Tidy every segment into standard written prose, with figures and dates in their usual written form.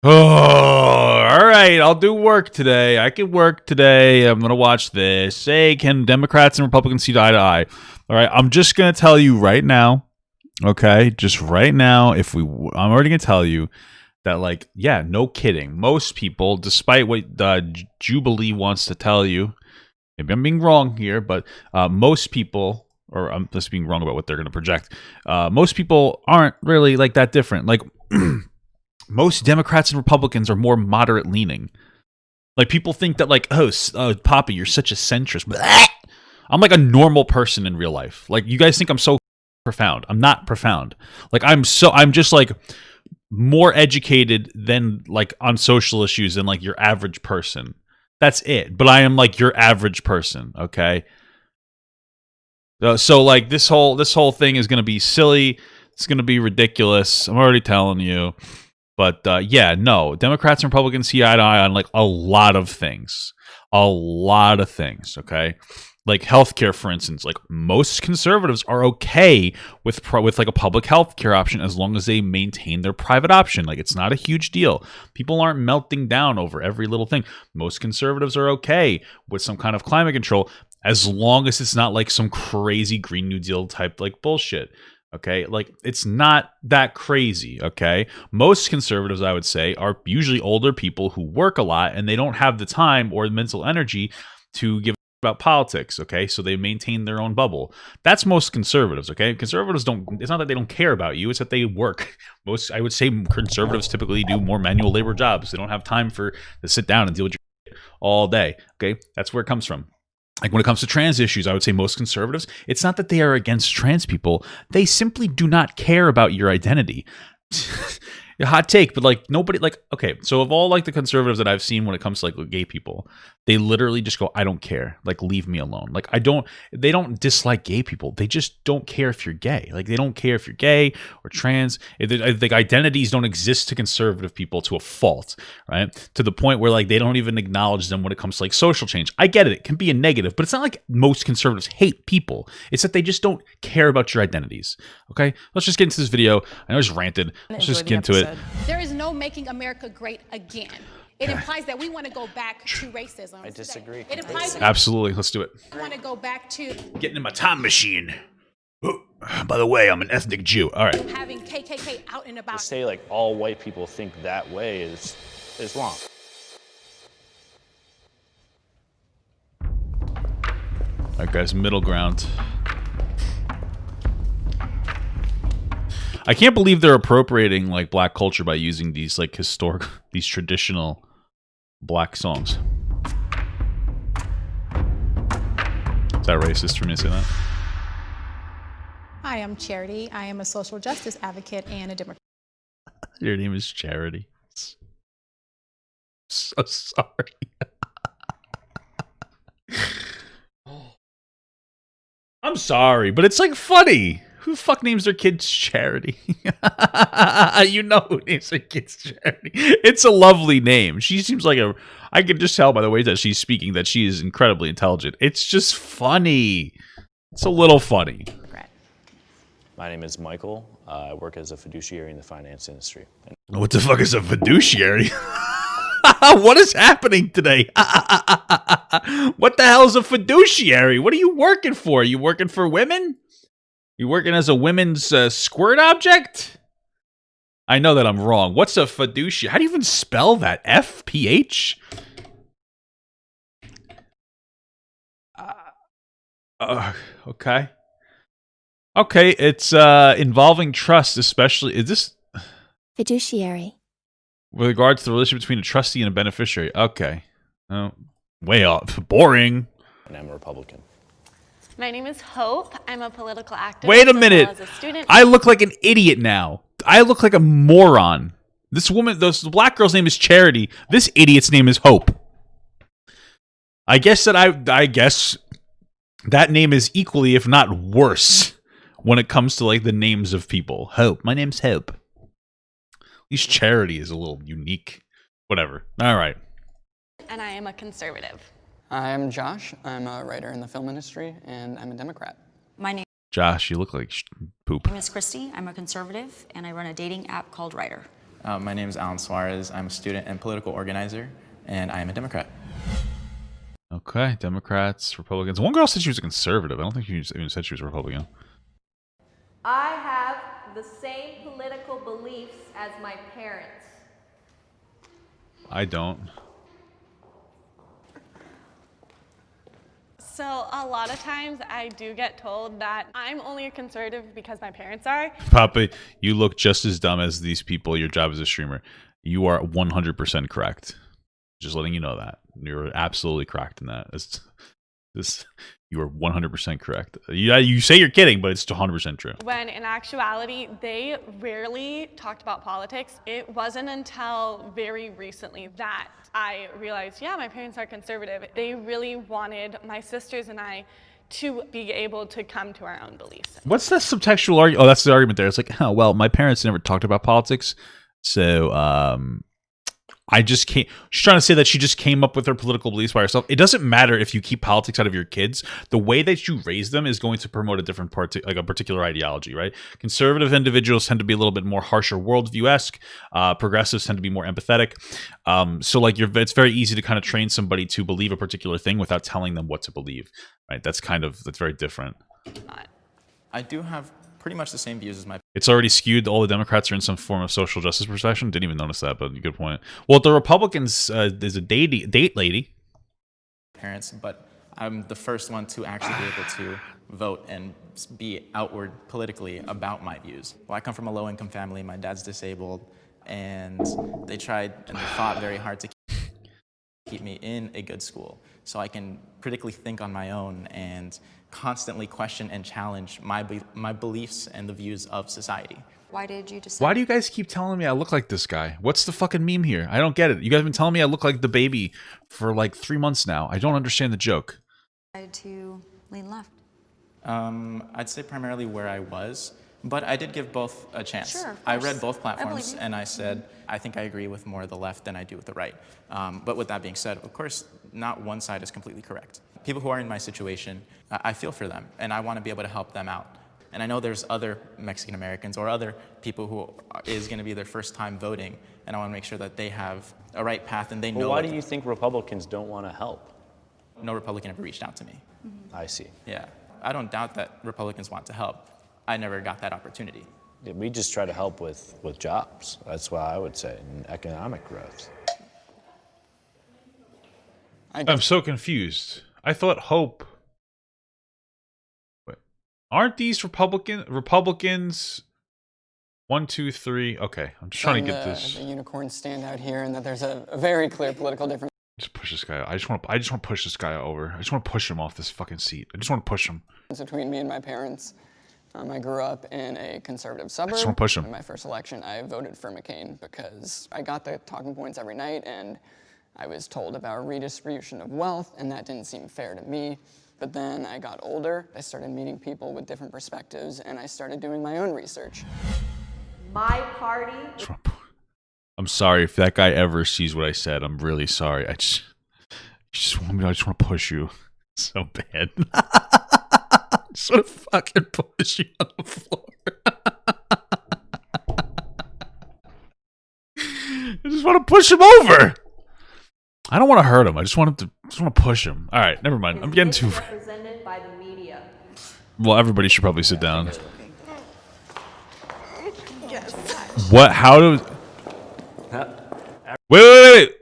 Oh, all right. I'll do work today. I can work today. I'm going to watch this. Hey, can Democrats and Republicans see eye to eye? All right. I'm just going to tell you right now. Okay. Just right now. I'm already going to tell you that, like, yeah, no kidding. Most people, despite what Jubilee wants to tell you, maybe I'm being wrong here, but most people, or I'm just being wrong about what they're going to project. Most people aren't really like that different. Like, most Democrats and Republicans are more moderate leaning. Like, people think that, like, oh, Poppy, you're such a centrist. I'm like a normal person in real life. Like, you guys think I'm so profound. I'm not profound. Like, I'm just like more educated than, like, on social issues than, like, your average person. That's it. But I am like your average person. Okay. So like this whole thing is going to be silly. It's going to be ridiculous. I'm already telling you. But yeah, no, Democrats and Republicans see eye to eye on like a lot of things. A lot of things, okay? Like healthcare, for instance. Like most conservatives are okay with like a public healthcare option as long as they maintain their private option. Like it's not a huge deal. People aren't melting down over every little thing. Most conservatives are okay with some kind of climate control as long as it's not like some crazy Green New Deal type like bullshit. Okay, like it's not that crazy. Okay, most conservatives, I would say, are usually older people who work a lot and they don't have the time or mental energy to give about politics. Okay, so they maintain their own bubble. That's most conservatives. Okay, conservatives don't. It's not that they don't care about you; it's that they work. Most, I would say, conservatives typically do more manual labor jobs. They don't have time to sit down and deal with your shit all day. Okay, that's where it comes from. Like when it comes to trans issues, I would say most conservatives, it's not that they are against trans people. They simply do not care about your identity. Hot take, but like nobody, like, okay, so of all like the conservatives that I've seen when it comes to like gay people, they literally just go, I don't care. Like, leave me alone. Like, they don't dislike gay people. They just don't care if you're gay. Like, they don't care if you're gay or trans. I think identities don't exist to conservative people to a fault, right? To the point where like they don't even acknowledge them when it comes to like social change. I get it. It can be a negative, but it's not like most conservatives hate people. It's that they just don't care about your identities. Okay, let's just get into this video. I know I just ranted. Let's just get into it. There is no making America great again. It implies that we want to go back to racism. I disagree. It implies that Absolutely. Let's do it. we want to go back to Getting in my time machine. Oh, by the way, I'm an ethnic Jew. All right. having KKK out and about. To say like all white people think that way is wrong. All right, guys, middle ground. I can't believe they're appropriating like black culture by using these like these traditional black songs. Is that racist for me to say that? Hi, I'm Charity. I am a social justice advocate and a Democrat. Your name is Charity. So sorry. I'm sorry, but it's like funny. Who the fuck names their kids Charity? You know who names their kids Charity. It's a lovely name. She seems like I can just tell by the way that she's speaking that she is incredibly intelligent. It's just funny. It's a little funny. My name is Michael. I work as a fiduciary in the finance industry. What the fuck is a fiduciary? What is happening today? What the hell is a fiduciary? What are you working for? Are you working for women? You working as a women's squirt object? I know that I'm wrong. What's a fiduciary? How do you even spell that? F-P-H? Okay. Okay, it's involving trust, especially. Is this Fiduciary. with regards to the relationship between a trustee and a beneficiary? Okay. Oh, way off. Boring. And I'm a Republican. My name is Hope. I'm a political activist. Wait a minute. As well as a student. I look like an idiot now. I look like a moron. This woman, the black girl's name is Charity. This idiot's name is Hope. I guess that name is equally, if not worse, when it comes to like the names of people. Hope. My name's Hope. At least Charity is a little unique. Whatever. All right. And I am a conservative. I'm Josh. I'm a writer in the film industry, and I'm a Democrat. My name Josh, you look like poop. is Christy. I'm a conservative, and I run a dating app called Writer. My name is Alan Suarez. I'm a student and political organizer, and I am a Democrat. Okay, Democrats, Republicans. One girl said she was a conservative. I don't think she even said she was a Republican. I have the same political beliefs as my parents. I don't. So a lot of times I do get told that I'm only a conservative because my parents are. Papa, you look just as dumb as these people. Your job as a streamer. You are 100% correct. Just letting you know that. You're absolutely correct in that. You are 100% correct. You say you're kidding, but it's 100% true. When in actuality, they rarely talked about politics. It wasn't until very recently that I realized, yeah, my parents are conservative. They really wanted my sisters and I to be able to come to our own beliefs. What's that subtextual argument? Oh, that's the argument there. It's like, oh, well, my parents never talked about politics, so I just can't. She's trying to say that she just came up with her political beliefs by herself. It doesn't matter if you keep politics out of your kids. The way that you raise them is going to promote a different like a particular ideology, right? Conservative individuals tend to be a little bit more harsher worldview-esque. Progressives tend to be more empathetic. So like it's very easy to kind of train somebody to believe a particular thing without telling them what to believe, right? That's very different. I do have pretty much the same views as my It's already skewed. All the Democrats are in some form of social justice procession. Didn't even notice that, but good point. Well, the Republicans, there's a date lady. parents, but I'm the first one to actually be able to vote and be outward politically about my views. Well, I come from a low-income family. My dad's disabled, and they tried and they fought very hard to keep me in a good school so I can critically think on my own and constantly question and challenge my beliefs and the views of society. Why did you decide? Why do you guys keep telling me I look like this guy? What's the fucking meme here? I don't get it. You guys have been telling me I look like the baby for like 3 months now. I don't understand the joke. To lean left? I'd say primarily where I was, but I did give both a chance. Sure, of I course. read both I platforms believe you. and I said, I think I agree with more of the left than I do with the right. But with that being said, of course, not one side is completely correct. People who are in my situation, I feel for them and I want to be able to help them out. And I know there's other Mexican Americans or other people who is going to be their first time voting, and I want to make sure that they have a right path and they know. Well, why do you think Republicans don't want to help? No Republican ever reached out to me. I see. Yeah, I don't doubt that Republicans want to help. I never got that opportunity. Yeah, we just try to help with jobs. That's what I would say, and economic growth. I'm so confused. I thought Hope. Wait, aren't these Republicans? 1, 2, 3. Okay, I'm just trying to get this. The unicorn stand out here, and that there's a very clear political difference. Just push this guy. I just want to push this guy over. I just want to push him off this fucking seat. I just want to push him. Between me and my parents. I grew up in a conservative suburb. just wanna push him. In my first election, I voted for McCain because I got the talking points every night, and I was told about redistribution of wealth, and that didn't seem fair to me. But then I got older, I started meeting people with different perspectives, and I started doing my own research. My party. I'm sorry if that guy ever sees what I said. I'm really sorry. I just want to push you so bad. I just want to fucking push you on the floor. I just want to push him over. I don't want to hurt him. I just want to push him. All right, never mind. I'm getting too. Represented by the media. Well, everybody should probably sit down. What? How do? Wait.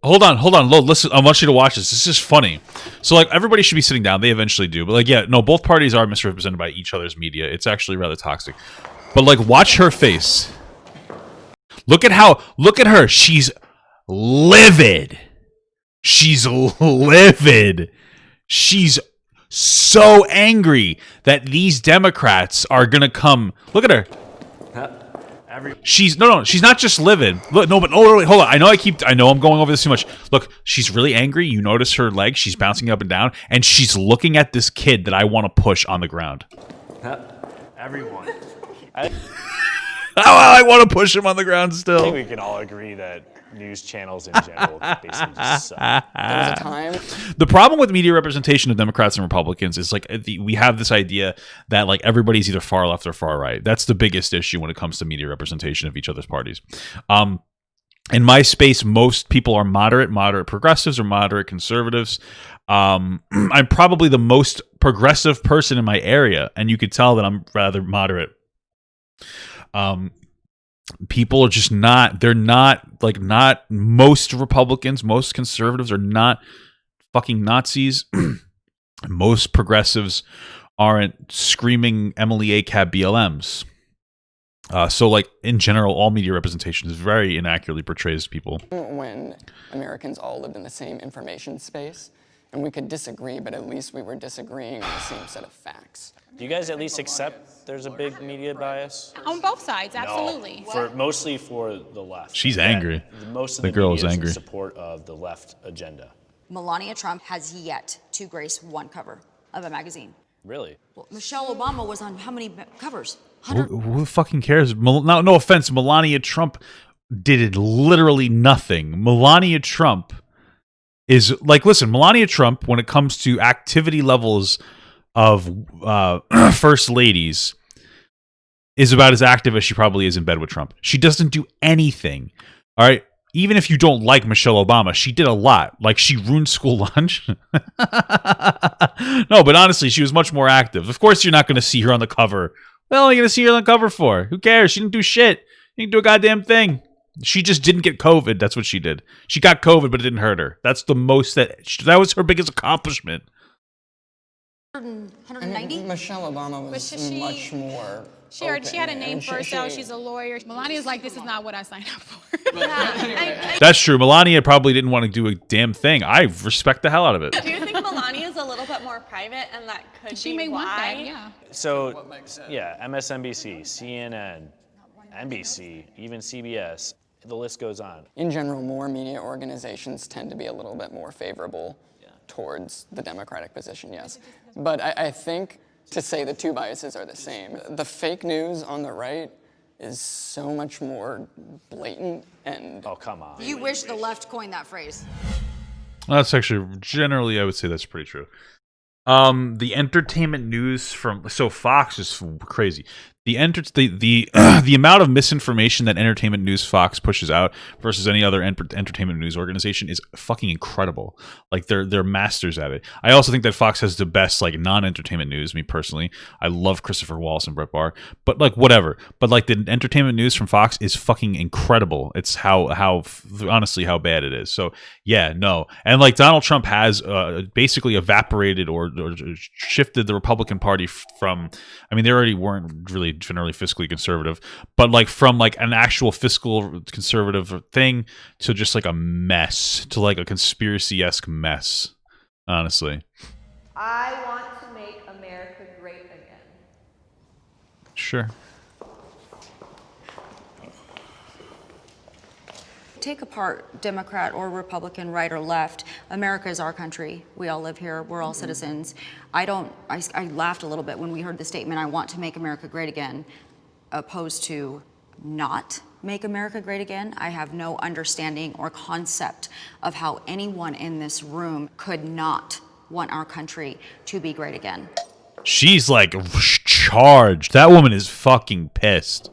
Hold on. Listen, I want you to watch this. This is funny. So, like, everybody should be sitting down. They eventually do. But, like, yeah, no, both parties are misrepresented by each other's media. It's actually rather toxic. But, like, watch her face. Look at her. She's livid. She's so angry that these Democrats are going to come. Look at her. She's not just livid. Look, wait, hold on. I know I'm going over this too much. Look, she's really angry. You notice her legs. She's bouncing up and down, and she's looking at this kid that I want to push on the ground. Everyone. I want to push him on the ground still. I think we can all agree that news channels in general basically just suck. There was a time. The problem with media representation of Democrats and Republicans is like we have this idea that like everybody's either far left or far right. That's the biggest issue when it comes to media representation of each other's parties. In my space, most people are moderate progressives or moderate conservatives. I'm probably the most progressive person in my area, and you could tell that I'm rather moderate. People are just not most Republicans, most conservatives are not fucking Nazis. Most progressives aren't screaming Emily A. Cab BLMs. So, like, in general, all media representation is very inaccurately portrays people. When Americans all lived in the same information space, and we could disagree, but at least we were disagreeing on the same set of facts. Do you guys at least accept there's a big media bias? On both sides, absolutely. No, mostly for the left. She's angry. Most of The girl is media angry. in support of the left agenda. Melania Trump has yet to grace one cover of a magazine. Really? Well, Michelle Obama was on how many covers? Who no offense, Melania Trump did literally nothing. Melania Trump is like, listen, Melania Trump, when it comes to activity levels of first ladies, is about as active as she probably is in bed with Trump. She doesn't do anything. All right. Even if you don't like Michelle Obama, she did a lot. Like, she ruined school lunch. No, but honestly, she was much more active. Of course, you're not going to see her on the cover. Well, what are you going to see her on the cover for? Who cares? She didn't do shit. She didn't do a goddamn thing. She just didn't get COVID. That's what she did. She got COVID, but it didn't hurt her. That's the most that was her biggest accomplishment. 190? Michelle Obama was much more. She had a name for herself. She's a lawyer. Melania's like, this is not what I signed up for. That's true. Melania probably didn't want to do a damn thing. I respect the hell out of it. Do you think Melania is a little bit more private, and that could She be may why? want that, yeah. So, yeah, MSNBC, CNN, NBC, even CBS, the list goes on. In general, more media organizations tend to be a little bit more favorable towards the Democratic position, yes. But I think to say the two biases are the same. The fake news on the right is so much more blatant and... Oh, come on. You wish the left coined that phrase. That's actually, generally, I would say that's pretty true. The entertainment news from Fox is crazy. The amount of misinformation that entertainment news Fox pushes out versus any other entertainment news organization is fucking incredible. Like, they're masters at it. I also think that Fox has the best like non-entertainment news. Me personally, I love Christopher Wallace and Brett Barr, but like whatever. But like the entertainment news from Fox is fucking incredible. It's how honestly how bad it is. So yeah, no, and like Donald Trump has basically evaporated or shifted the Republican Party from. I mean, they already weren't really generally fiscally conservative, but like from like an actual fiscal conservative thing to just like a mess, to like a conspiracy-esque mess, honestly. I want to make America great again. Sure. Take apart Democrat or Republican, right or left. America is our country. We all live here. We're all citizens. I laughed a little bit when we heard the statement, I want to make America great again, opposed to not make America great again. I have no understanding or concept of how anyone in this room could not want our country to be great again. She's like charged. That woman is fucking pissed.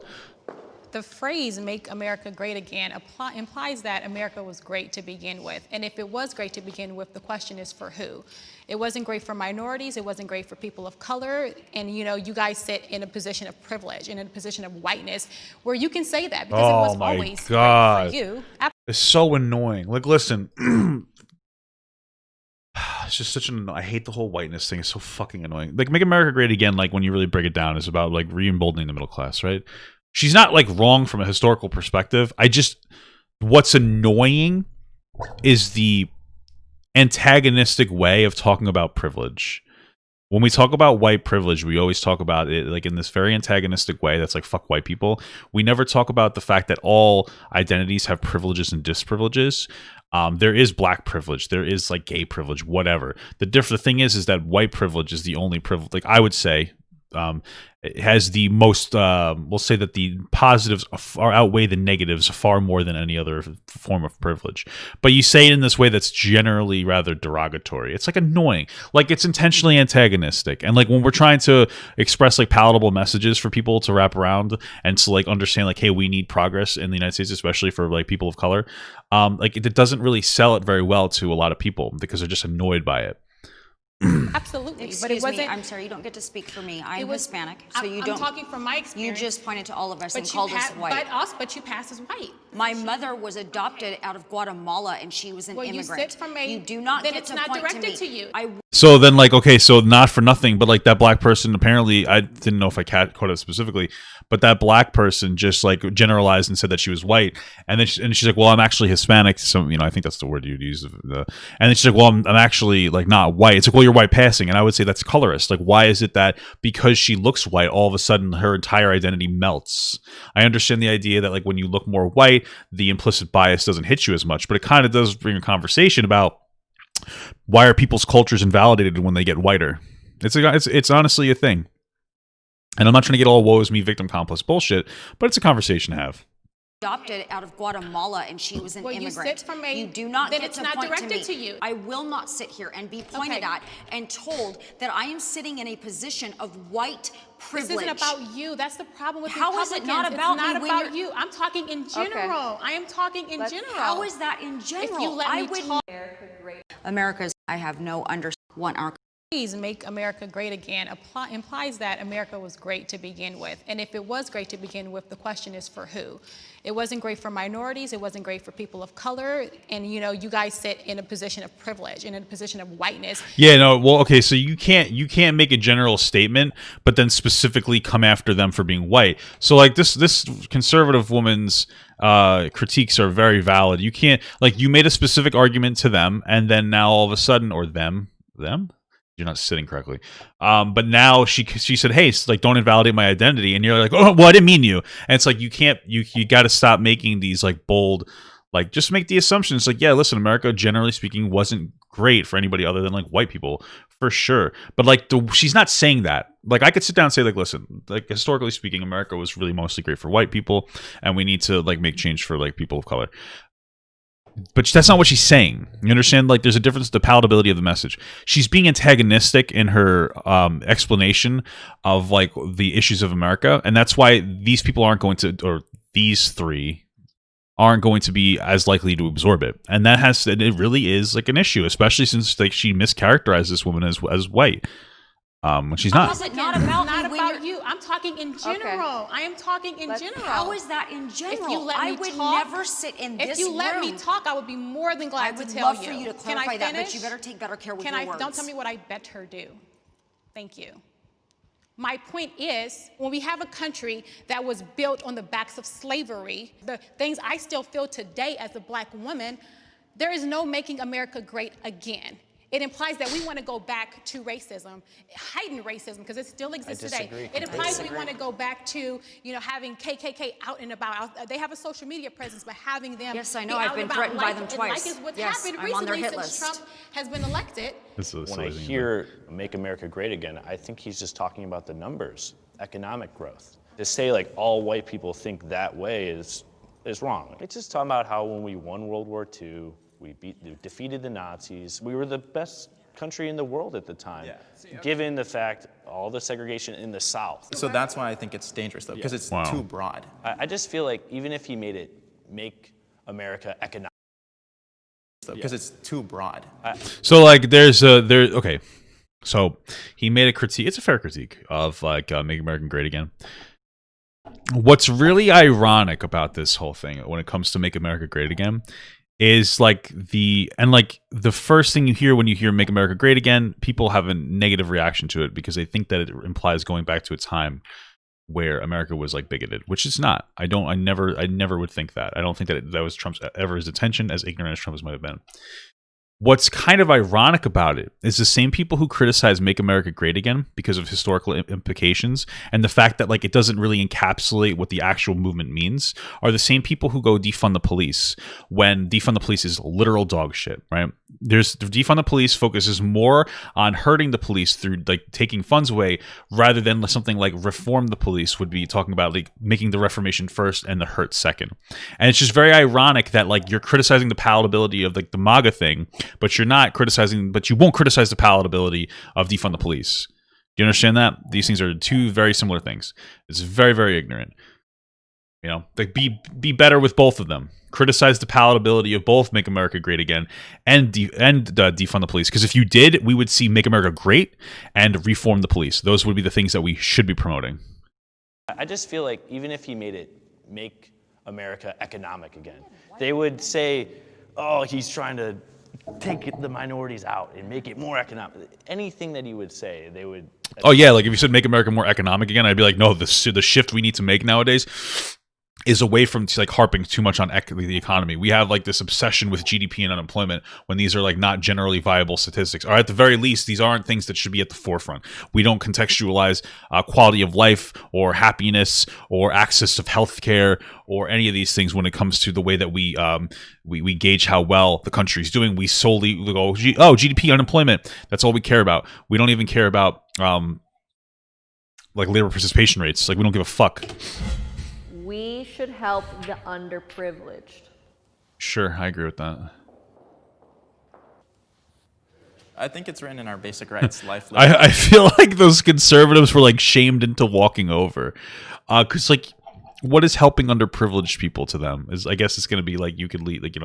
The phrase "make America great again" implies that America was great to begin with. And if it was great to begin with, the question is for who? It wasn't great for minorities. It wasn't great for people of color. And, you know, you guys sit in a position of privilege, in a position of whiteness, where you can say that because it was always great for you. It's so annoying. Like, listen. It's just such an... I hate the whole whiteness thing. It's so fucking annoying. Like, Make America Great Again, like, when you really break it down, is about, like, re-emboldening the middle class, right? She's not like wrong from a historical perspective. What's annoying is the antagonistic way of talking about privilege. When we talk about white privilege, we always talk about it like in this very antagonistic way that's like, fuck white people. We never talk about the fact that all identities have privileges and disprivileges. There is black privilege. There is like gay privilege, whatever. The thing is that white privilege is the only privilege. Like, I would say, it has the most. We'll say that the positives outweigh the negatives far more than any other form of privilege. But you say it in this way that's generally rather derogatory. It's like annoying, like it's intentionally antagonistic, and like when we're trying to express like palatable messages for people to wrap around and to like understand like, hey, we need progress in the United States, especially for like people of color. Like it doesn't really sell it very well to a lot of people because they're just annoyed by it. Absolutely, but it Excuse wasn't. me, I'm sorry, you don't get to speak for me. I'm Hispanic, so you I'm don't. talking from my You experience. just pointed to all of us and but called us white. But you pass as white. My mother was adopted out of Guatemala, and she was an Well, you immigrant. sit from a. You do not then get it's to not point directed to me. you. So then, like, okay, so not for nothing, but like that black person, apparently, I didn't know if I caught it specifically, but that black person just like generalized and said that she was white, and then she's like, well, I'm actually Hispanic. So I think that's the word you'd use. And then she's like, well, I'm actually like not white. It's like, well, you're white passing, and I would say that's colorist. Like, why is it that because she looks white, all of a sudden her entire identity melts? I understand the idea that like when you look more white, the implicit bias doesn't hit you as much, but it kind of does bring a conversation about why are people's cultures invalidated when they get whiter. It's honestly a thing, and I'm not trying to get all woe is me victim complex bullshit, but it's a conversation to have. Adopted out of Guatemala, and she was an Well, you immigrant. sit from a. You do not then get it's to not point directed to to me. you. I will not sit here and be pointed Okay. at and told that I am sitting in a position of white privilege. This isn't about you. That's the problem with How is it Republicans. not about it's not me when about you're- you. I'm talking in general. I am talking in general. How is that in general? If you let I me would. talk. America's. I have no want our. Please make America great again implies that America was great to begin with. And if it was great to begin with, the question is for who? It wasn't great for minorities. It wasn't great for people of color. And, you know, you guys sit in a position of privilege, in a position of whiteness. Yeah, no, well, okay, so you can't make a general statement, but then specifically come after them for being white. So like this conservative woman's critiques are very valid. You can't, like, you made a specific argument to them, and then now all of a sudden, or them. You're not sitting correctly. But now she said, hey, it's like, don't invalidate my identity. And you're like, oh, well, I didn't mean you. And it's like, you got to stop making these like bold, like just make the assumptions. Like, yeah, listen, America, generally speaking, wasn't great for anybody other than like white people, for sure. But like, she's not saying that. Like, I could sit down and say, like, listen, like historically speaking, America was really mostly great for white people, and we need to like make change for like people of color. But that's not what she's saying. You understand? Like, there's a difference in the palatability of the message. She's being antagonistic in her explanation of like the issues of America, and that's why these people aren't going to, or these three aren't going to be as likely to absorb it. And it really is like an issue, especially since like she mischaracterized this woman as white. When she's not. How is it not about me when about you're- you. I'm talking in general. I am talking in general. How is that in general? If you let I me would talk, never sit in this room. If you let me talk, I would be more than glad I would to tell love you. for you to Can I clarify that, but finish? you better take better care with Can your I? words. Don't tell me what I better do. Thank you. My point is, when we have a country that was built on the backs of slavery, the things I still feel today as a black woman, there is no making America great again. It implies that we want to go back to racism, heightened racism, because it still exists today. It implies we want to go back to, you know, having KKK out and about. They have a social media presence, but having them. Yes, I know. be I've out been and about threatened by like- them and twice. Like is what's Yes, happened I'm on their recently hit since list. Trump has been elected. When I hear "Make America Great Again," I think he's just talking about the numbers, economic growth. To say like all white people think that way is wrong. It's just talking about how when we won World War II, we defeated the Nazis. We were the best country in the world at the time, given the fact all the segregation in the South. So that's why I think it's dangerous, though, because it's too broad. I just feel like even if he made it "Make America Economic," Because it's too broad. So like okay. So he made a critique. It's a fair critique of like Make America Great Again. What's really ironic about this whole thing when it comes to Make America Great Again is like the first thing you hear when you hear Make America Great Again, people have a negative reaction to it because they think that it implies going back to a time where America was like bigoted, which it's not. I never would think that. I don't think that was Trump's ever his intention, as ignorant as Trump might have been. What's kind of ironic about it is the same people who criticize Make America Great Again because of historical implications and the fact that like it doesn't really encapsulate what the actual movement means are the same people who go defund the police when defund the police is literal dog shit, right? There's the defund the police focuses more on hurting the police through like taking funds away rather than something like reform the police would be talking about like making the reformation first and the hurt second. And it's just very ironic that like you're criticizing the palatability of like the MAGA thing, but you're not criticizing, but you won't criticize the palatability of defund the police. Do you understand that? These things are two very similar things. It's very, very ignorant. You know, like be better with both of them. Criticize the palatability of both Make America Great Again and defund the police. Because if you did, we would see Make America Great and reform the police. Those would be the things that we should be promoting. I just feel like even if he made it Make America Economic Again, they would say, oh, he's trying to take the minorities out and make it more economic. Anything that he would say, they would. Oh yeah, like if you said Make America More Economic Again, I'd be like, no, the shift we need to make nowadays is away from like harping too much on the economy. We have like this obsession with GDP and unemployment when these are like not generally viable statistics, or at the very least, these aren't things that should be at the forefront. We don't contextualize quality of life or happiness or access to healthcare or any of these things when it comes to the way that we gauge how well the country's doing. We solely go, GDP, unemployment. That's all we care about. We don't even care about like labor participation rates. Like we don't give a fuck. We should help the underprivileged. Sure, I agree with that. I think it's written in our basic rights. Life. I feel like those conservatives were like shamed into walking over, because like, what is helping underprivileged people to them? Is I guess it's going to be like you could lead, like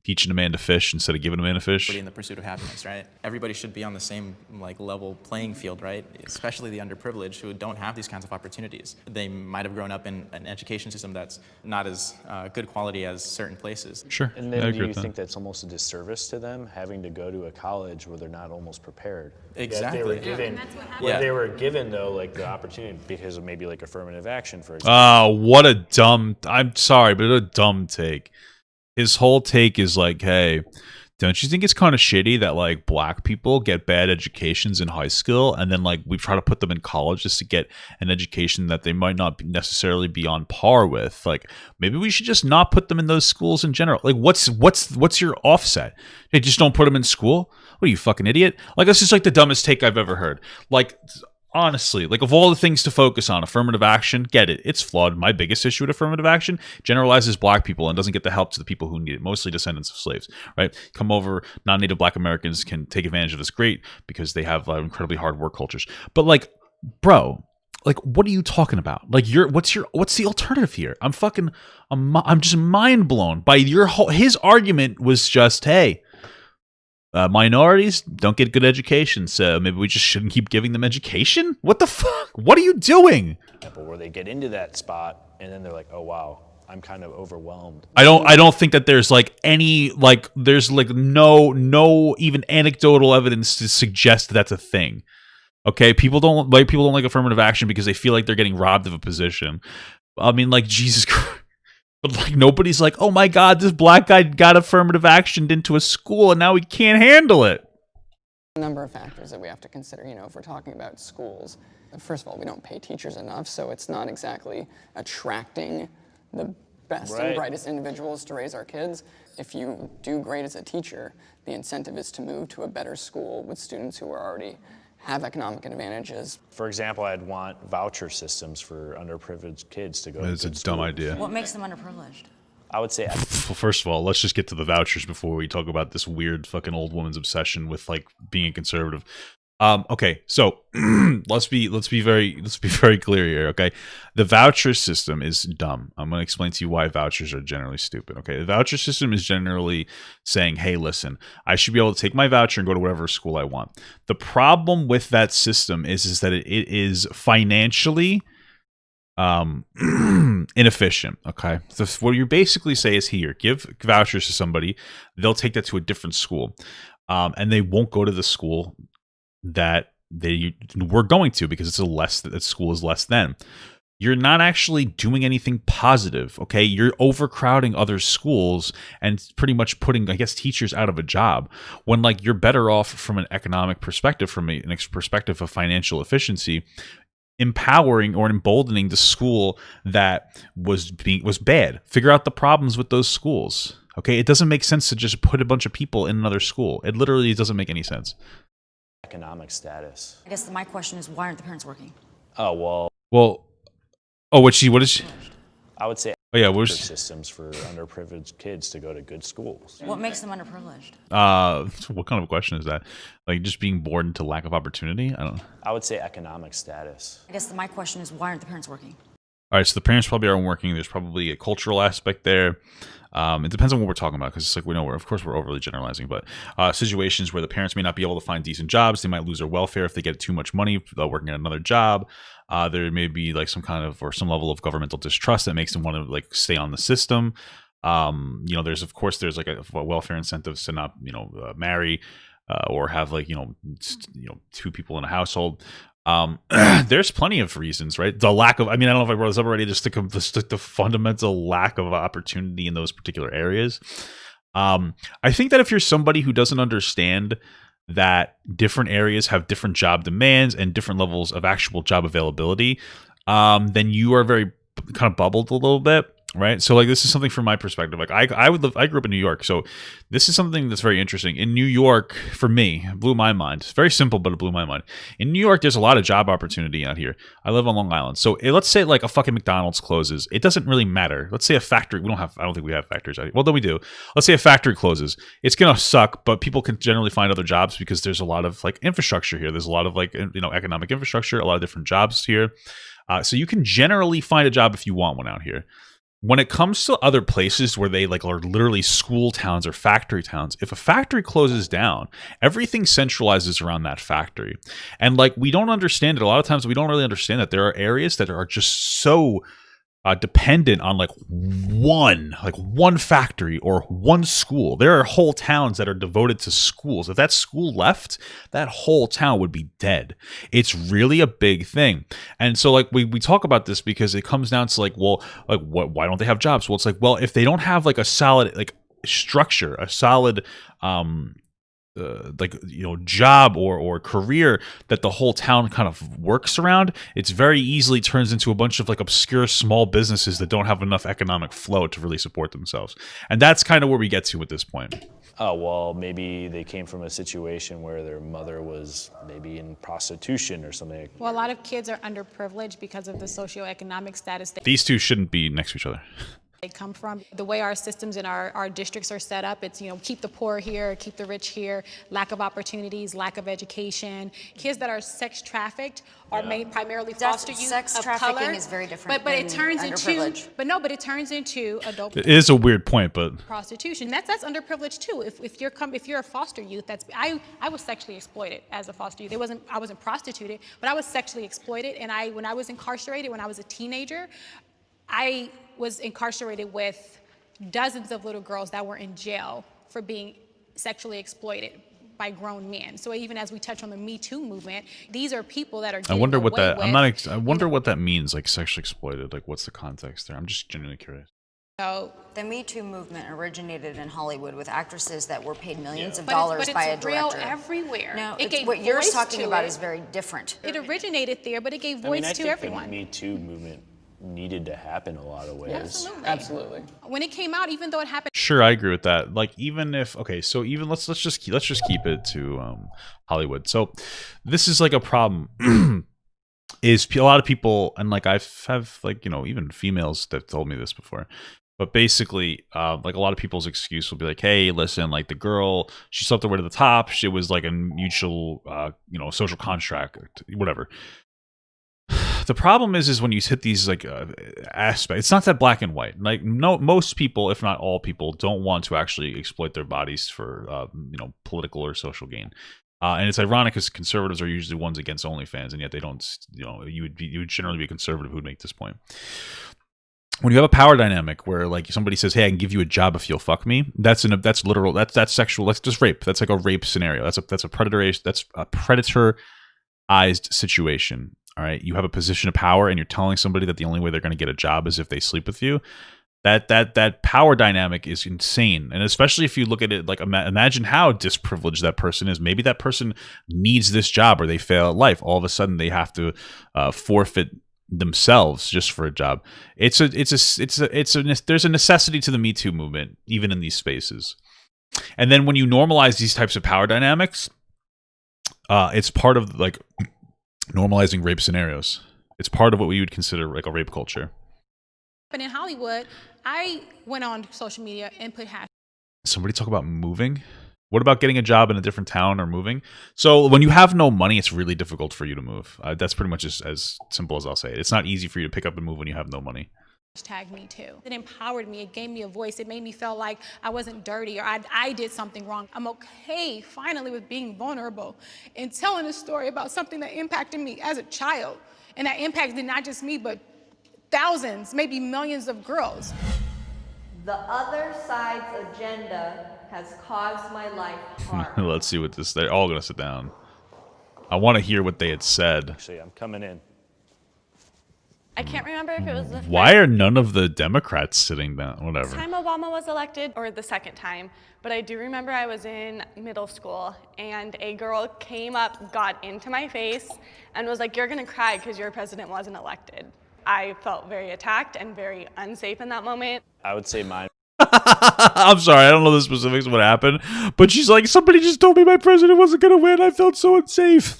teaching a man to fish instead of giving a man a fish. In the pursuit of happiness, right? Everybody should be on the same like level playing field, right? Especially the underprivileged who don't have these kinds of opportunities. They might have grown up in an education system that's not as good quality as certain places. Sure. And then do you think that's almost a disservice to them having to go to a college where they're not almost prepared? Exactly. They were given, they were given though like the opportunity because of maybe like affirmative action, for example. What a dumb, I'm sorry, but a dumb take. His whole take is like, hey, don't you think it's kind of shitty that like black people get bad educations in high school and then like we try to put them in college just to get an education that they might not necessarily be on par with? Like maybe we should just not put them in those schools in general. Like what's your offset? Hey, just don't put them in school? What are you, fucking idiot? Like that's just like the dumbest take I've ever heard. Like honestly, like of all the things to focus on, affirmative action, get it. It's flawed. My biggest issue with affirmative action generalizes black people and doesn't get the help to the people who need it, mostly descendants of slaves, right? Come over, non-native black Americans can take advantage of this great because they have incredibly hard work cultures. But like, bro, like what are you talking about? Like what's the alternative here? I'm just mind blown by his argument was just, hey, minorities don't get good education, so maybe we just shouldn't keep giving them education? What the fuck? What are you doing? Where they get into that spot and then they're like, oh wow, I'm kind of overwhelmed. I don't think that there's like any like there's like no even anecdotal evidence to suggest that's a thing. Okay, people don't like affirmative action because they feel like they're getting robbed of a position. I mean, like Jesus Christ. But like nobody's like, oh my God, this black guy got affirmative actioned into a school and now he can't handle it. A number of factors that we have to consider, if we're talking about schools. First of all, we don't pay teachers enough, so it's not exactly attracting the best and brightest individuals to raise our kids. If you do great as a teacher, the incentive is to move to a better school with students who already have economic advantages. For example, I'd want voucher systems for underprivileged kids to go to It's a dumb idea. What makes them underprivileged? I would say. Well, first of all, let's just get to the vouchers before we talk about this weird fucking old woman's obsession with like being a conservative. Okay, so let's be very clear here. Okay, the voucher system is dumb. I'm going to explain to you why vouchers are generally stupid. Okay, the voucher system is generally saying, hey, listen, I should be able to take my voucher and go to whatever school I want. The problem with that system is that it is financially inefficient. Okay, so what you basically say is, here, give vouchers to somebody, they'll take that to a different school, and they won't go to the school that they were going to because that school is less than. you're not actually doing anything positive, okay? You're overcrowding other schools and pretty much putting, I guess, teachers out of a job when, like, you're better off from an economic perspective, from an perspective of financial efficiency, empowering or emboldening the school that was bad. Figure out the problems with those schools, okay? It doesn't make sense to just put a bunch of people in another school. It literally doesn't make any sense. Economic status. I guess my question is, why aren't the parents working? Oh, Well, oh, what is she? I would say Oh yeah, where's systems for underprivileged kids to go to good schools. What makes them underprivileged? what kind of a question is that? Like just being born into lack of opportunity? I don't know. I would say economic status. I guess my question is, why aren't the parents working? All right, so the parents probably aren't working. There's probably a cultural aspect there. It depends on what we're talking about, because it's like, we know of course we're overly generalizing, but situations where the parents may not be able to find decent jobs, they might lose their welfare if they get too much money working at another job. There may be like some level of governmental distrust that makes them want to like stay on the system. There's like a welfare incentives to not marry or have like two people in a household. There's plenty of reasons, right? The lack of, I don't know if I brought this up already, just the fundamental lack of opportunity in those particular areas. I think that if you're somebody who doesn't understand that different areas have different job demands and different levels of actual job availability, then you are very kind of bubbled a little bit. Right. So like, this is something from my perspective. Like I grew up in New York. So this is something that's very interesting. In New York, for me, it blew my mind. It's very simple, but it blew my mind. In New York, there's a lot of job opportunity out here. I live on Long Island. So let's say like a fucking McDonald's closes. It doesn't really matter. Let's say a factory. I don't think we have factories out here. Well, then we do. Let's say a factory closes. It's going to suck, but people can generally find other jobs because there's a lot of like infrastructure here. There's a lot of like, economic infrastructure, a lot of different jobs here. So you can generally find a job if you want one out here. When it comes to other places where they like are literally school towns or factory towns, if a factory closes down, everything centralizes around that factory. And like, we don't understand it. A lot of times we don't really understand that there are areas that are just so dependent on like one factory or one school. There are whole towns that are devoted to schools. If that school left, that whole town would be dead. It's really a big thing. And so like we talk about this because it comes down to like, well, like why don't they have jobs? Well, it's like, well, if they don't have like a solid like structure, a solid job or career that the whole town kind of works around, it's very easily turns into a bunch of like obscure small businesses that don't have enough economic flow to really support themselves. And that's kind of where we get to at this point. Oh, well, maybe they came from a situation where their mother was maybe in prostitution or something. Well, a lot of kids are underprivileged because of the socioeconomic status These two shouldn't be next to each other. They come from. The way our systems and our districts are set up, it's, keep the poor here, keep the rich here, lack of opportunities, lack of education. Kids that are sex trafficked are made primarily foster youth sex of trafficking color. is very different But it than turns underprivilege. it turns into adult It is a weird point, but prostitution. That's underprivileged too. If you're a foster youth, I was sexually exploited as a foster youth. I wasn't prostituted, but I was sexually exploited. And when I was incarcerated, when I was a teenager, I was incarcerated with dozens of little girls that were in jail for being sexually exploited by grown men. So even as we touch on the MeToo movement, these are people that are getting away with. I wonder what that means, like sexually exploited. Like, what's the context there? I'm just genuinely curious. So the MeToo movement originated in Hollywood with actresses that were paid millions of dollars by a director. But it's real everywhere. No, it gave what you're voice talking to about it. is very different. It originated there, but it gave voice to everyone. I think the MeToo movement needed to happen a lot of ways. Absolutely. When it came out, even though it happened. Sure, I agree with that. Like, even if so even let's just keep it to Hollywood. So this is like a problem. Is a lot of people, and like I have like even females that told me this before. But basically, like a lot of people's excuse will be like, "Hey, listen, like the girl, she slept her way to the top. She was like a mutual, social contract, whatever." The problem is when you hit these like aspects, it's not that black and white. Like most people, if not all people, don't want to actually exploit their bodies for political or social gain. And it's ironic because conservatives are usually ones against OnlyFans, and yet they don't. You would generally be a conservative who would make this point. When you have a power dynamic where like somebody says, "Hey, I can give you a job if you'll fuck me," that's literal. That's sexual. That's just rape. That's like a rape scenario. That's a predator. That's a predatorized situation. all right, you have a position of power and you're telling somebody that the only way they're going to get a job is if they sleep with you, that power dynamic is insane. And especially if you look at it like imagine how disprivileged that person is. Maybe that person needs this job or they fail at life. All of a sudden they have to forfeit themselves just for a job. There's a necessity to the Me Too movement even in these spaces. And then when you normalize these types of power dynamics, it's part of like normalizing rape scenarios. It's part of what we would consider like a rape culture. But in Hollywood, I went on social media and put hashtags. Somebody talk about moving. What about getting a job in a different town or moving? So when you have no money, it's really difficult for you to move. That's pretty much as simple as I'll say it. It's not easy for you to pick up and move when you have no money. Hashtag Me Too. It empowered me. It gave me a voice. It made me feel like I wasn't dirty or I did something wrong. I'm okay finally with being vulnerable and telling a story about something that impacted me as a child. And that impacted not just me, but thousands, maybe millions of girls. The other side's agenda has caused my life harm. Let's see what this. They're all gonna sit down. I want to hear what they had said. Actually, I'm coming in. I can't remember if it was the Why are none of the Democrats sitting down? first Whatever. time Obama was elected or the second time, but I do remember I was in middle school and a girl came up, got into my face, and was like, "You're gonna cry because your president wasn't elected." I felt very attacked and very unsafe in that moment. I would say mine. I'm sorry, I don't know the specifics of what happened, but she's like, somebody just told me my president wasn't gonna win. I felt so unsafe.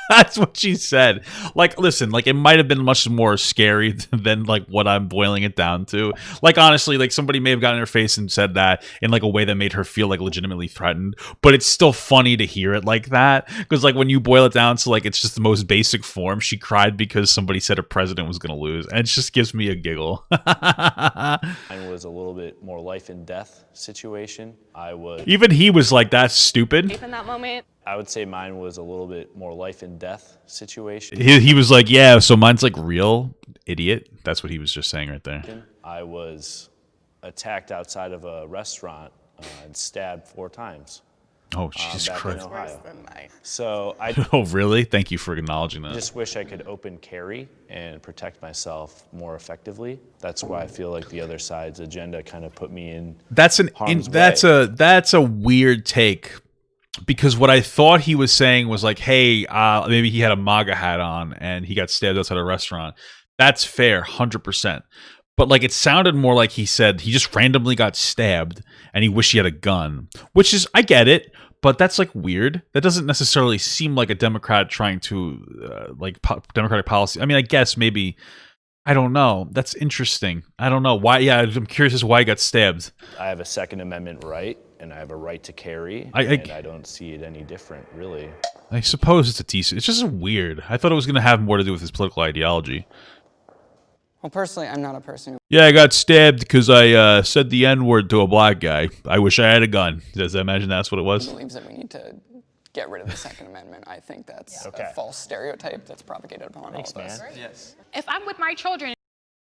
That's what she said. Like, listen, like it might have been much more scary than like what I'm boiling it down to. Like, honestly, like somebody may have gotten in her face and said that in like a way that made her feel like legitimately threatened, but it's still funny to hear it like that. Because like when you boil it down to like it's just the most basic form, she cried because somebody said her president was gonna lose, and it just gives me a giggle. Mine was a little bit more life and death situation. Even he was like, that's stupid. In that moment, I would say mine was a little bit more life and death situation. He was like, yeah, so mine's like real, idiot. That's what he was just saying right there. I was attacked outside of a restaurant and stabbed 4 times. Oh, Jesus back in Christ. Ohio. So I Oh, really? Thank you for acknowledging that. just wish I could open carry and protect myself more effectively. That's why I feel like the other side's agenda kind of put me in That's a weird take, because what I thought he was saying was like, hey, maybe he had a MAGA hat on and he got stabbed outside a restaurant. That's fair, 100%. But like it sounded more like he said he just randomly got stabbed and he wished he had a gun, which is, I get it, but that's like weird. That doesn't necessarily seem like a Democrat trying to Democratic policy. I mean, I guess maybe, I don't know. That's interesting. I don't know why. Yeah, I'm curious as to why he got stabbed. I have a Second Amendment right, and I have a right to carry, and I don't see it any different, really. I suppose it's it's just weird. I thought it was going to have more to do with his political ideology. Well, personally, I'm not a person who Yeah, I got stabbed because I said the N-word to a black guy. I wish I had a gun. Does I imagine that's what it was? believes that we need to get rid of the Second Amendment. I think that's Okay. a false stereotype that's propagated upon Thanks, all of us. man. Yes. If I'm with my children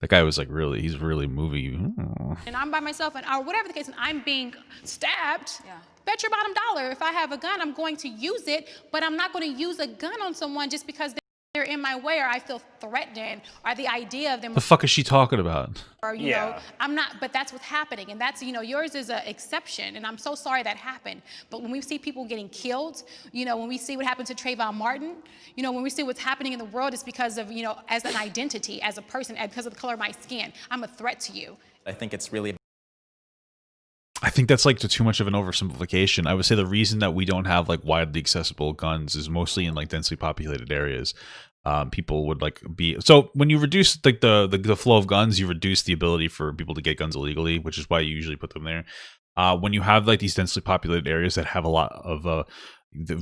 That guy was like, he's really moving. and I'm by myself or whatever the case and I'm being stabbed, bet your bottom dollar if I have a gun, I'm going to use it, but I'm not going to use a gun on someone just because they're in my way or I feel threatened or the idea of them. The fuck is she talking about? Or, you know, I'm not, but that's what's happening. And that's, yours is an exception. And I'm so sorry that happened. But when we see people getting killed, when we see what happened to Trayvon Martin, when we see what's happening in the world, it's because of, as an identity, as a person, because of the color of my skin, I'm a threat to you. I think it's really I think that's like too much of an oversimplification. I would say the reason that we don't have like widely accessible guns is mostly in like densely populated areas. People would like so when you reduce like the flow of guns, you reduce the ability for people to get guns illegally, which is why you usually put them there. When you have like these densely populated areas that have a lot of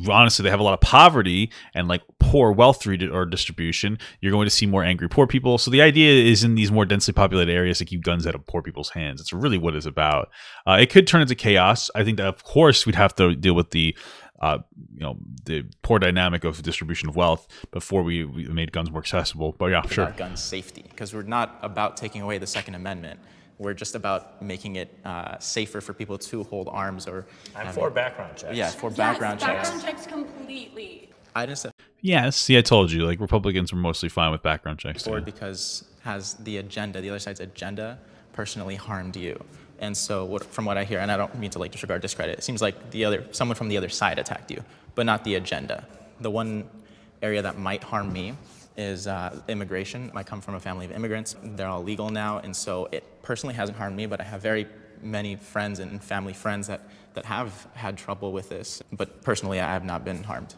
honestly, they have a lot of poverty and like poor wealth or distribution, you're going to see more angry poor people. So the idea is in these more densely populated areas to keep guns out of poor people's hands. It's really what it's about. It could turn into chaos. I think that of course we'd have to deal with the poor dynamic of distribution of wealth before we made guns more accessible. But yeah, sure. about gun safety, because we're not about taking away the Second Amendment. We're just about making it safer for people to hold arms or. I'm for background checks. Yeah, for background checks. Background checks completely. I just Yes, see, I told you, like Republicans were mostly fine with background checks. Or Too. because has the agenda, the other side's agenda, personally harmed you. And so from what I hear, and I don't mean to like disregard, discredit, it seems like someone from the other side attacked you, but not the agenda. The one area that might harm me is immigration. I come from a family of immigrants. They're all legal now, and so it personally hasn't harmed me, but I have very many friends and family friends that have had trouble with this. But personally, I have not been harmed.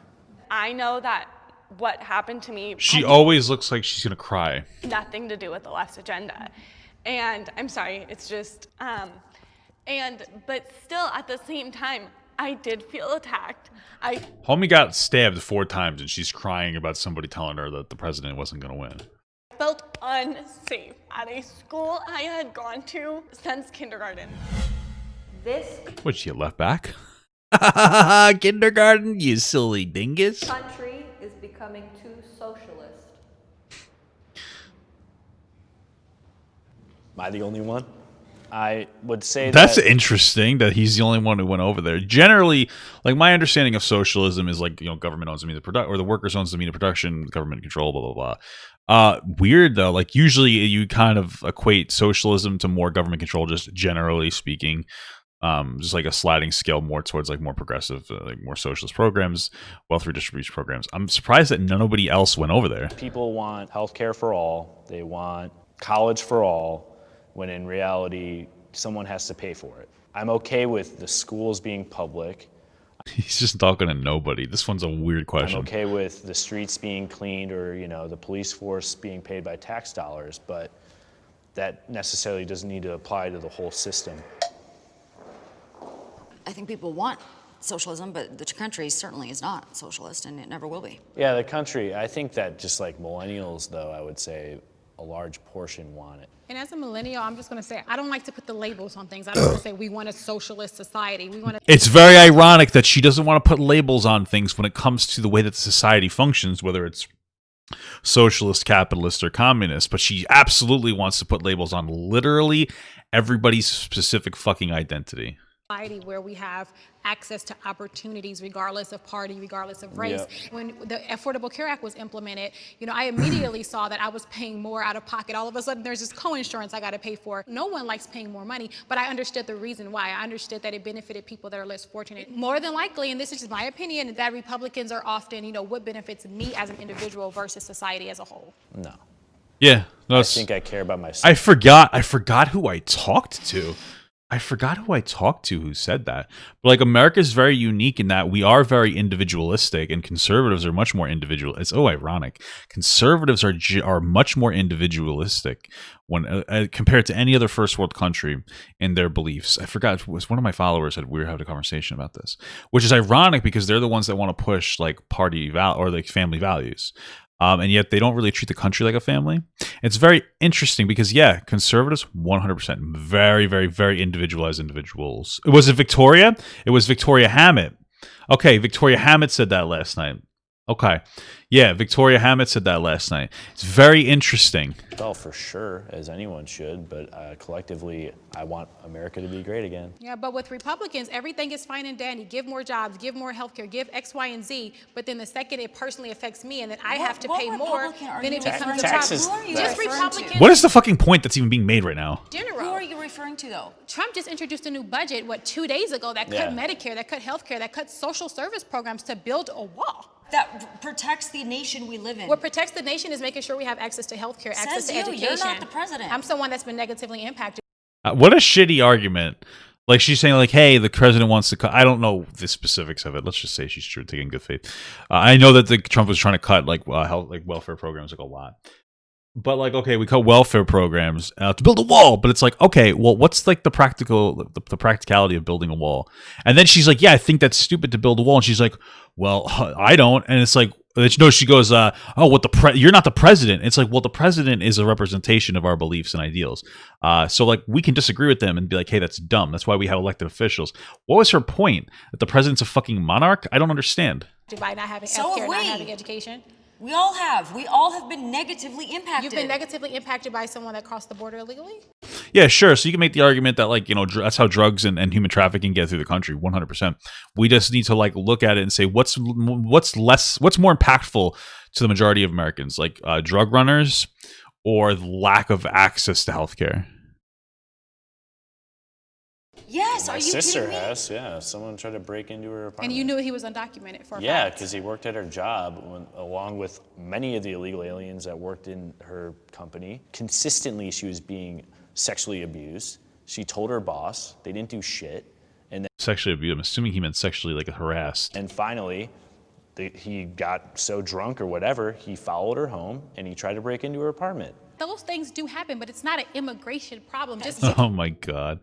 I know that what happened to me. She always looks like she's gonna cry. Nothing to do with the left's agenda. And I'm sorry, it's just, but still at the same time, I did feel attacked. Homie got stabbed 4 times and she's crying about somebody telling her that the president wasn't gonna win. Felt unsafe at a school I had gone to since kindergarten. This What, she get left back? Kindergarten, you silly dingus. country is becoming too socialist. Am I the only one? I would say That's that interesting that he's the only one who went over there. Generally, like my understanding of socialism is like, government owns the means of production, or the workers owns the means of production, government control, blah, blah, blah. Weird though, like usually you kind of equate socialism to more government control, just generally speaking. Just like a sliding scale more towards like more progressive, like more socialist programs, wealth redistribution programs. I'm surprised that nobody else went over there. people want healthcare for all, they want college for all, when in reality, someone has to pay for it. I'm okay with the schools being public. He's just talking to nobody. This one's a weird question. I'm okay with the streets being cleaned or, the police force being paid by tax dollars, but that necessarily doesn't need to apply to the whole system. I think people want socialism, but the country certainly is not socialist, and it never will be. Yeah, the country, I think that just like millennials, though, I would say a large portion want it. And as a millennial, I'm just going to say, I don't like to put the labels on things. I don't want to say we want a socialist society. We want to. It's very ironic that she doesn't want to put labels on things when it comes to the way that the society functions, whether it's socialist, capitalist, or communist, but she absolutely wants to put labels on literally everybody's specific fucking identity. Society where we have access to opportunities regardless of party, regardless of race. Yep. When the Affordable Care Act was implemented, I immediately saw that I was paying more out of pocket. All of a sudden, there's this co-insurance I got to pay for. No one likes paying more money, but I understood the reason why. I understood that it benefited people that are less fortunate. More than likely, and this is just my opinion, that Republicans are often, what benefits me as an individual versus society as a whole. No. Yeah, I think I care about myself. I forgot who I talked to. Who said that. But like America is very unique in that we are very individualistic, and conservatives are much more individual. It's ironic. Conservatives are much more individualistic when compared to any other first world country in their beliefs. I forgot, it was one of my followers we were having a conversation about this, which is ironic because they're the ones that want to push like party or like family values. And yet they don't really treat the country like a family. It's very interesting because, conservatives, 100%, very, very, very individualized individuals. Was it Victoria? It was Victoria Hammett. Okay, Victoria Hammett said that last night. Okay. Yeah, Victoria Hammett said that last night. It's very interesting. Well, for sure, as anyone should, but collectively, I want America to be great again. Yeah, but with Republicans, everything is fine and dandy. Give more jobs, give more health care, give X, Y, and Z. But then the second it personally affects me and then I have to pay more, then it becomes a Taxes. problem. Just Republicans. What is the fucking point that's even being made right now? General. Who are you referring to, though? Trump just introduced a new budget, 2 days ago, that cut Yeah. Medicare, that cut health care, that cut social service programs to build a wall. That protects the nation we live in. What protects the nation is making sure we have access to health care, access to education. You're not the president. I'm someone that's been negatively impacted. What a shitty argument. Like she's saying like, hey, the president wants to cut. I don't know the specifics of it. Let's just say she's true, taking good faith. I know that Trump was trying to cut health, welfare programs a lot. But okay, we cut welfare programs to build a wall. But it's okay, well, what's the practicality of building a wall? And then she's like, yeah, I think that's stupid to build a wall. And she's like, well, I don't. And it's like, no, she goes, you're not the president. It's like, well, the president is a representation of our beliefs and ideals. So we can disagree with them and be like, hey, that's dumb. That's why we have elected officials. What was her point? That the president's a fucking monarch? I don't understand. By not having So health care, have not we. having education. We all have. We all have been negatively impacted. You've been negatively impacted by someone that crossed the border illegally? Yeah, sure. So you can make the argument that, like, that's how drugs and human trafficking get through the country, 100%. We just need to, like, look at it and say what's more impactful to the majority of Americans, like drug runners or lack of access to healthcare. Yes, My are you sister kidding me? has, yeah. Someone tried to break into her apartment. And you knew he was undocumented for a Yeah, fact. because he worked at her job along with many of the illegal aliens that worked in her company. Consistently, she was being sexually abused. She told her boss. They didn't do shit. And then, Sexually abused. I'm assuming he meant sexually, like, harassed. and finally, he got so drunk or whatever, he followed her home and he tried to break into her apartment. Those things do happen, but it's not an immigration problem. Just Oh my god.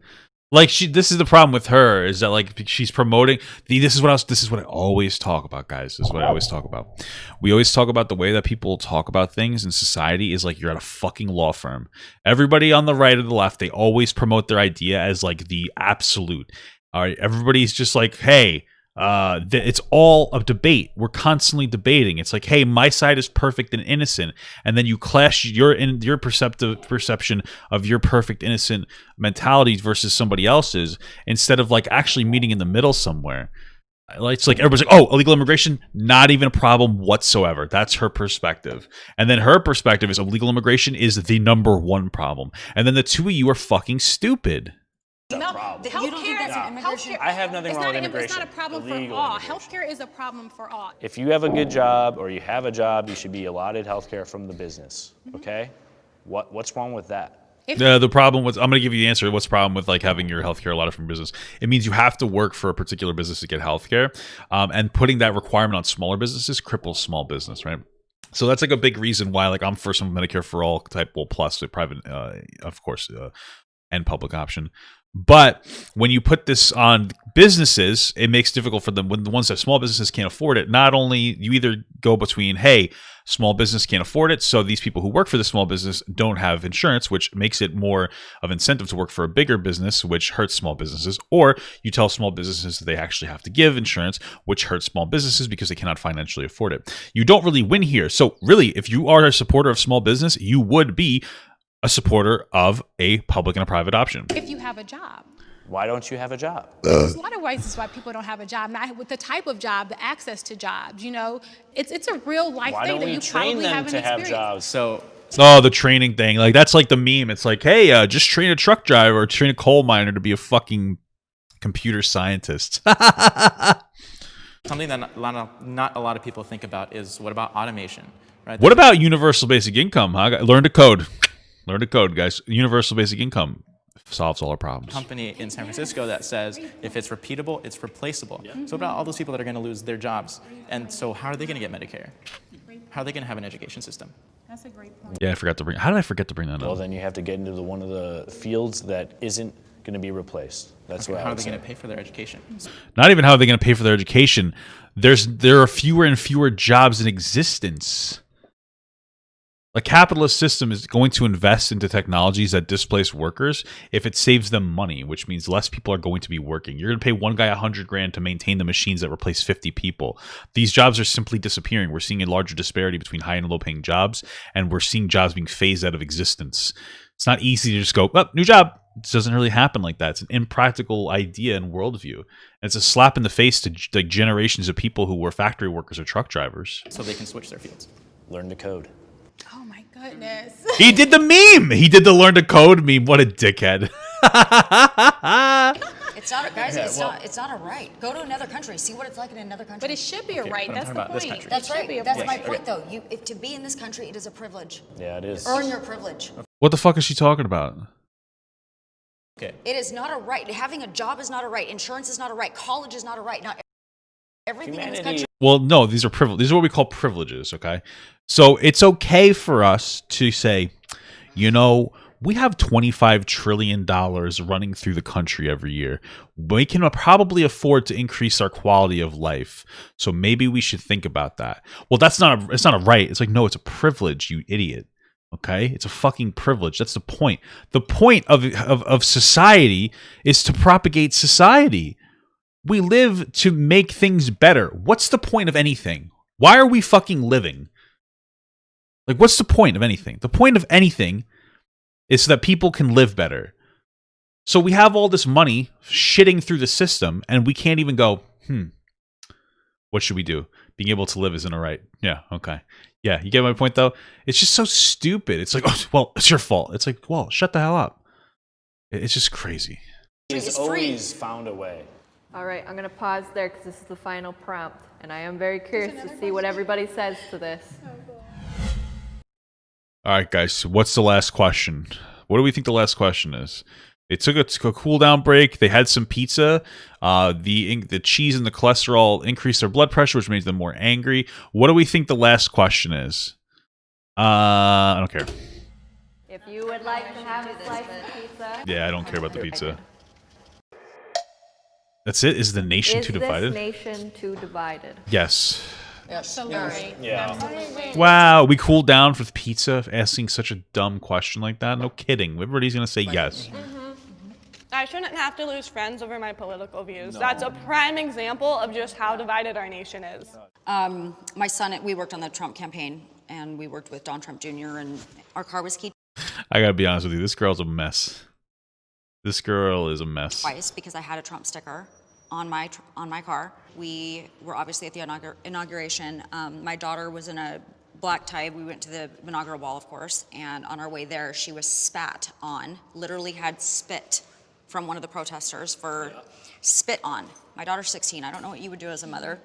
Like, this is the problem with her, is that, like, she's promoting this is what I always talk about, guys. This is what I always talk about. We always talk about the way that people talk about things in society is like you're at a fucking law firm. Everybody on the right or the left, they always promote their idea as like the absolute. All right, everybody's just like, hey, it's all a debate. We're constantly debating. It's like, hey, my side is perfect and innocent, and then you clash your perception of your perfect innocent mentality versus somebody else's, instead of like actually meeting in the middle somewhere. It's like everybody's like, oh, illegal immigration, not even a problem whatsoever. That's her perspective. And then her perspective is illegal immigration is the number one problem. And then the two of you are fucking stupid. no, problem. You don't think that's an immigration? I have nothing wrong with immigration. It's not a problem for Illegal all. immigration. Healthcare is a problem for all. If you have a good job or you have a job, you should be allotted health care from the business, okay? What's wrong with that? The problem was, I'm going to give you the answer. What's the problem with like having your healthcare allotted from business? It means you have to work for a particular business to get healthcare, and putting that requirement on smaller businesses cripples small business, right? So that's like a big reason why, like, I'm for some Medicare for all type, well, plus the private, of course, and public option. But when you put this on businesses, it makes it difficult for them. When the ones that small businesses can't afford it, not only you either go between, hey, small business can't afford it, so these people who work for the small business don't have insurance, which makes it more of incentive to work for a bigger business, which hurts small businesses, or you tell small businesses that they actually have to give insurance, which hurts small businesses because they cannot financially afford it. You don't really win here. So really, if you are a supporter of small business, you would be a supporter of a public and a private option. If you have a job. Why don't you have a job? There's a lot of reasons why people don't have a job. Not with the type of job, the access to jobs. You know, it's a real life Why thing don't that we you train probably them haven't to have experienced. jobs? Oh, the training thing. Like, that's like the meme. It's like, hey, just train a truck driver or train a coal miner to be a fucking computer scientist. Something that not a lot of people think about is, what about automation? Right? What about universal basic income? Huh? Learn to code. Learn to code, guys. Universal basic income solves all our problems. Company in San Francisco that says if it's repeatable, it's replaceable. So what about all those people that are going to lose their jobs? And so how are they going to get Medicare? How are they going to have an education system? That's a great point. Yeah, how did I forget to bring that Well, up? then you have to get into one of the fields that isn't going to be replaced. That's what I How are would they say. going to pay for their education? Not even how are they going to pay for their education. There are fewer and fewer jobs in existence. A capitalist system is going to invest into technologies that displace workers if it saves them money, which means less people are going to be working. You're going to pay one guy $100,000 to maintain the machines that replace 50 people. These jobs are simply disappearing. We're seeing a larger disparity between high and low paying jobs, and we're seeing jobs being phased out of existence. It's not easy to just go, oh, new job. It doesn't really happen like that. It's an impractical idea and worldview. And it's a slap in the face to like generations of people who were factory workers or truck drivers. So they can switch their fields. Learn to code. Oh my goodness. He did the meme. He did the learn to code meme. What a dickhead. It's not, guys. It's not a right. Go to another country. See what it's like in another country. But it should be a right. That's the about this point. country. That's It should right. be a That's right. my point, though. To be in this country, it is a privilege. Yeah, it is. Earn your privilege. What the fuck is she talking about? Okay. It is not a right. Having a job is not a right. Insurance is not a right. College is not a right. Not everything in this Humanity. country. Well, no, these are privileges. These are what we call privileges, okay? So it's okay for us to say, you know, we have $25 trillion running through the country every year. We can probably afford to increase our quality of life. So maybe we should think about that. Well, it's not a right. It's like, no, it's a privilege, you idiot. Okay? It's a fucking privilege. That's the point. The point of society is to propagate society. We live to make things better. What's the point of anything? Why are we fucking living? Like, what's the point of anything? The point of anything is so that people can live better. So we have all this money shitting through the system, and we can't even go, what should we do? Being able to live isn't all right. Yeah, okay. Yeah, you get my point, though? It's just so stupid. It's like, oh, well, it's your fault. It's like, well, shut the hell up. It's just crazy. He's always found a way. All right, I'm going to pause there because this is the final prompt, and I am very curious to see what everybody says to this. All right, guys, so what's the last question? What do we think the last question is? They took a cool down break. They had some pizza. The cheese and the cholesterol increased their blood pressure, which made them more angry. What do we think the last question is? I don't care. If you would like to have a slice of pizza. Yeah, I don't care about the pizza. That's it? Is the nation too divided? Is this nation too divided? Yes. Absolutely. Yeah. Absolutely. Wow, we cooled down for pizza for asking such a dumb question like that? No kidding. Everybody's going to say yes. I shouldn't have to lose friends over my political views. No. That's a prime example of just how divided our nation is. My son, we worked on the Trump campaign, and we worked with Don Trump Jr., and our car was keyed I got to be honest with you. This girl's a mess. This girl is a mess. twice because I had a Trump sticker on my car. We were obviously at the inauguration. My daughter was in a black tie. We went to the inaugural ball, of course, and on our way there, she was spat on, literally had spit from one of the protesters for spit on. My daughter's 16. I don't know what you would do as a mother.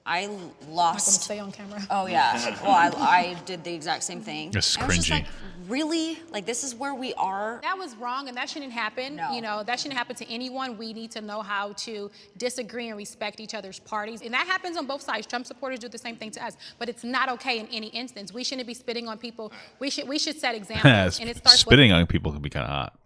I lost. Stay on camera. Oh yeah. Well, I did the exact same thing. It's I was just cringy. like, really? Like, this is where we are? That was wrong, and that shouldn't happen. No. You know, that shouldn't happen to anyone. We need to know how to disagree and respect each other's parties, and that happens on both sides. Trump supporters do the same thing to us, but it's not okay in any instance. We shouldn't be spitting on people. We should set examples, and it starts Spitting on people can be kind of hot.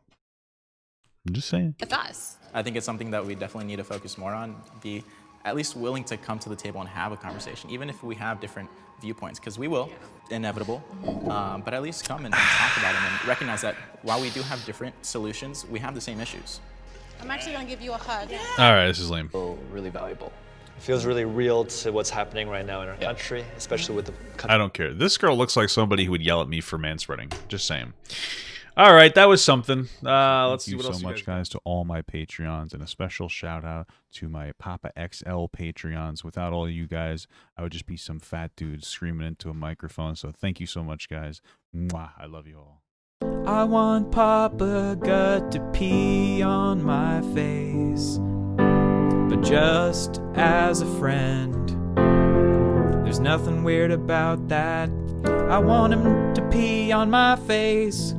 I'm just saying. with us. I think it's something that we definitely need to focus more on, be at least willing to come to the table and have a conversation, even if we have different viewpoints, because we will, inevitable, but at least come and talk about them and recognize that while we do have different solutions, we have the same issues. I'm actually going to give you a hug. All right, this is lame. Really valuable. It feels really real to what's happening right now in our country, especially with the I don't care. This girl looks like somebody who would yell at me for manspreading. Just saying. All right, that was something. Let's see what else. Thank you so much, guys, to all my Patreons, and a special shout out to my Papa XL Patreons. Without all of you guys, I would just be some fat dude screaming into a microphone. So thank you so much, guys. Mwah, I love you all. I want Papa God to pee on my face, but just as a friend. There's nothing weird about that. I want him to pee on my face.